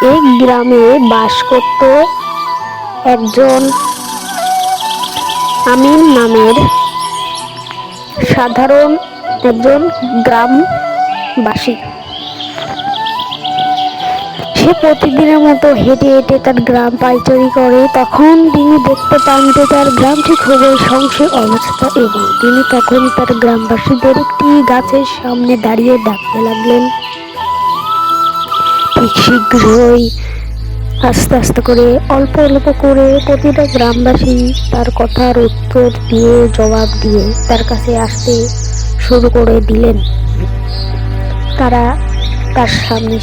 এই গ্রামে বাস করত একজন আমিন নামের সাধারণ একজন গ্রামবাসী। সে প্রতিদিনের মতো হেঁটে হেঁটে তার গ্রাম পাইচারি করে। তখন তিনি দেখতে পান যে তার গ্রামটি খুবই সংকীর্ণ অবস্থা, এবং তিনি তখন তার গ্রামবাসীদের একটি গাছের সামনে দাঁড়িয়ে ডাকতে লাগলেন। ঠিক শীঘ্রই আস্তে আস্তে করে অল্প অল্প করে প্রতিটা গ্রামবাসী তার কথার উত্তর দিয়ে জবাব দিয়ে তার কাছে আসতে শুরু করে দিলেন। তারা তার সামনে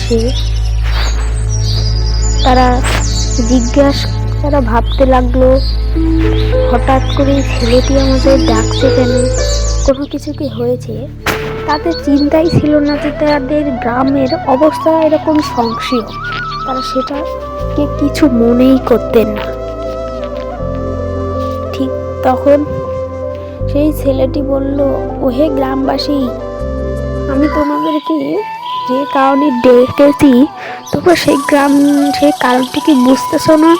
তারা ভাবতে লাগলো, হঠাৎ করে ছেলেটি আমাদের ডাকছে কেন, কোনো কিছু কি হয়েছে? তাদের চিন্তাই ছিল না যে তাদের গ্রামের অবস্থা এরকম সংকীর্ণ। তারা সেটাকে কিছু মনেই করতেন না। ঠিক তখন সেই ছেলেটি বলল, ওহে গ্রামবাসী, আমি তোমাদেরকে যে কারণে ডেকেছি তোমরা সেই কারণটি কি বুঝতেছো না?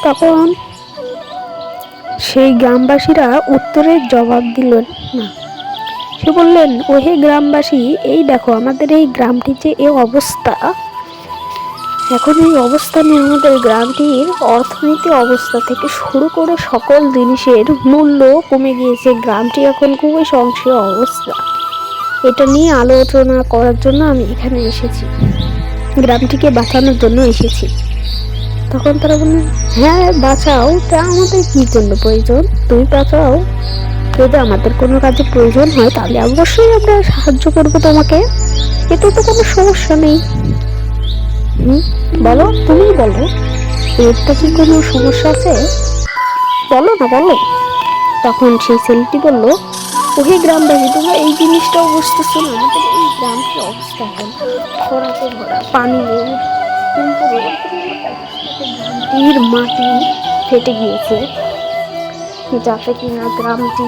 তখন সেই গ্রামবাসীরা উত্তরের জবাব দিলেন না। সে বললেন, ওহে গ্রামবাসী, এই দেখো আমাদের এই গ্রামটির যে এই অবস্থা, এখন এই অবস্থানে আমাদের গ্রামটির অর্থনীতি অবস্থা থেকে শুরু করে সকল জিনিসের মূল্য কমে গিয়েছে। গ্রামটি এখন খুবই সংকীর্ণ অবস্থা। এটা নিয়ে আলোচনা করার জন্য আমি এখানে এসেছি, গ্রামটিকে বাঁচানোর জন্য এসেছি। তখন তারা বললেন, হ্যাঁ বাঁচাও, তা আমাদের কি জন্য প্রয়োজন? তুমি বাঁচাও, যদি আমাদের কোনো কাজে প্রয়োজন হয় তাহলে অবশ্যই আমরা সাহায্য করবো তোমাকে, এতে তো কোনো সমস্যা নেই। বলো, তুমি বলো, এতে কি কোনো সমস্যা আছে? বলো না, বলো। তখন সেই ছেলেটি বলল, ওহে গ্রামবাসী, তোমরা এই জিনিসটাও বুঝতেছো না, আমাদের এই গ্রামটির অবস্থা এখন খরাতে ভরা, পানি নেই, গ্রামটির মাটি ফেটে গিয়েছে, যাতে কিনা গ্রামটি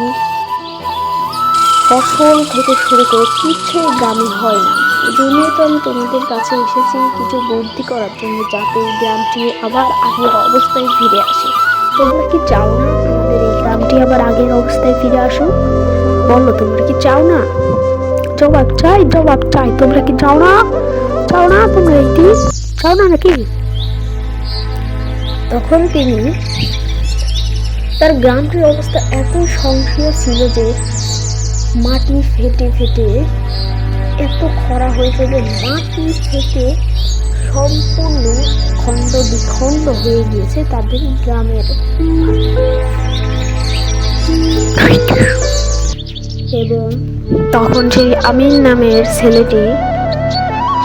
ফসল থেকে শুরু করে কিছু গ্রামে হয় না। এই জন্যই তো আমি তোমাদের কাছে এসেছি কিছু বুদ্ধি করার জন্য, যাতে এই গ্রামটি আবার আগের অবস্থায় ফিরে আসে। তোমরা কি চাও না আমাদের এই গ্রামটি আবার আগের অবস্থায় ফিরে আসুক? বলো, তোমরা কি চাও না? জবাব চাই। তোমরা কি চাও না? তোমরা এইটি চাও না নাকি? তখন তিনি তার গ্রামটির অবস্থা এত সংকীর্ণ ছিল যে মাটি ফেটে ফেটে এত খরা হয়েছে যে মাটি ফেটে সম্পূর্ণ খণ্ড বিখণ্ড হয়ে গিয়েছে তাদের গ্রামের। এবং তখন সেই আমিন নামের ছেলেটি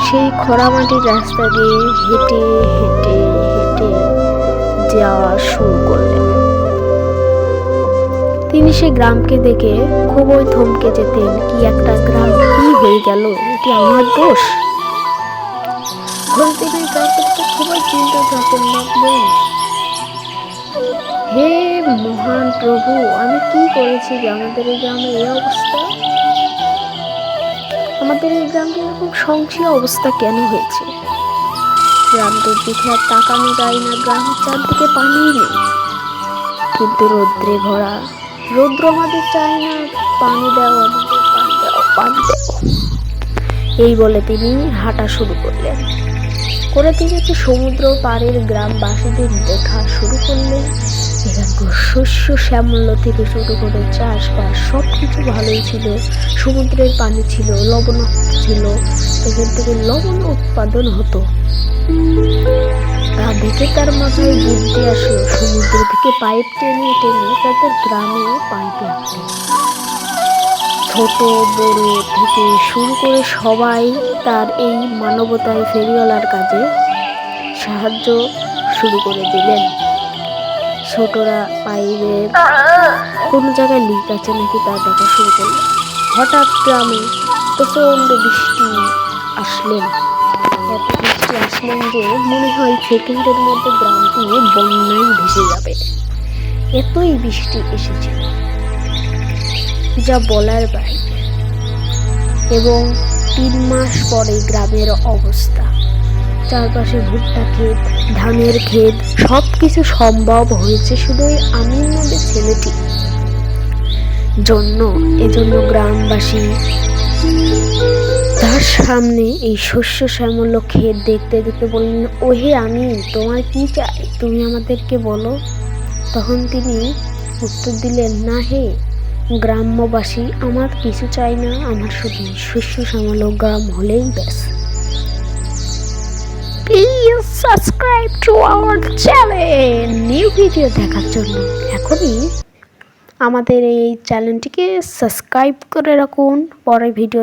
সেই খরা মাটির রাস্তা দিয়ে হেঁটে হেঁটে হেঁটে যাওয়া শুরু করলেন। তিনি সে গ্রামকে দেখে খুবই থমকে যেতেন, কি একটা গ্রাম, কি হয়ে গেল, এটি আমার দোষ? তিনি গ্রামটাকে খুবই চিন্তা থাকেন, ভাবলেন, হে মহান প্রভু, আমি কি করেছি যে আমাদের এই গ্রামের এই অবস্থা? আমাদের এই গ্রামটি এরকম সংকীর্ণ অবস্থা কেন হয়েছে? গ্রামটির দিকে আর তাকানো যায় না, গ্রামের চারদিকে পানি নেই, কিন্তু রৌদ্রে ভরা। রৌদ্র আমাদের চাই না, পানি দাও আমাদের, পানি দাও। এই বলে তিনি হাঁটা শুরু করলেন। তিনি একটি সমুদ্র পাড়ের গ্রামবাসীদের দেখা শুরু করলেন। এখানকার শস্য শ্যামল্য থেকে শুরু করে চাষবাস সবকিছু ভালোই ছিল। সমুদ্রের পানি ছিল, লবণাক্ত ছিল, এখান থেকে লবণ উৎপাদন হতো। তা দেখে তার মাথায় বুদ্ধি আসলো, সমুদ্র থেকে পাইপ টেনে টেনে তাদের গ্রামে পানি আসে। ছোট বড় থেকে শুরু করে সবাই তার এই মানবতায় ফেরিওয়ালার কাজে সাহায্য শুরু করে দিলেন। ছোটরা পাইপের কোন জায়গায় লিক আছে নাকি তা দেখা শুরু করলেন। হঠাৎ গ্রামে প্রচন্ড বৃষ্টি আসলেন, এত বৃষ্টি আসলেন যে মনে হয় সেকেন্ডের মধ্যে গ্রামটি বন্যায় ভেসে যাবে, এতই বৃষ্টি এসেছিল যা বলার বাইরে। এবং 3 মাস পরে গ্রামের অবস্থা চারপাশে ভুট্টা ক্ষেত, ধানের ক্ষেত, সব কিছু সম্ভব হয়েছে শুধু ওই আমির নামের ছেলেটি এজন্য গ্রামবাসী তার সামনে এই শস্য শ্যামল ক্ষেত দেখতে দেখতে বললেন, ওহে আমিন, তোমার কি চাই, তুমি আমাদেরকে বলো। তখন তিনি উত্তর দিলেন, না হে গ্রাম্যবাসী, আমার কিছু চাই না, আমার শুধু শস্য শ্যামল গ্রাম হলেই ব্যাস। Please subscribe to our channel new video দেখার জন্য এখনই আমাদের এই চ্যানেলটিকে সাবস্ক্রাইব করে রাখুন। পরে ভিডিও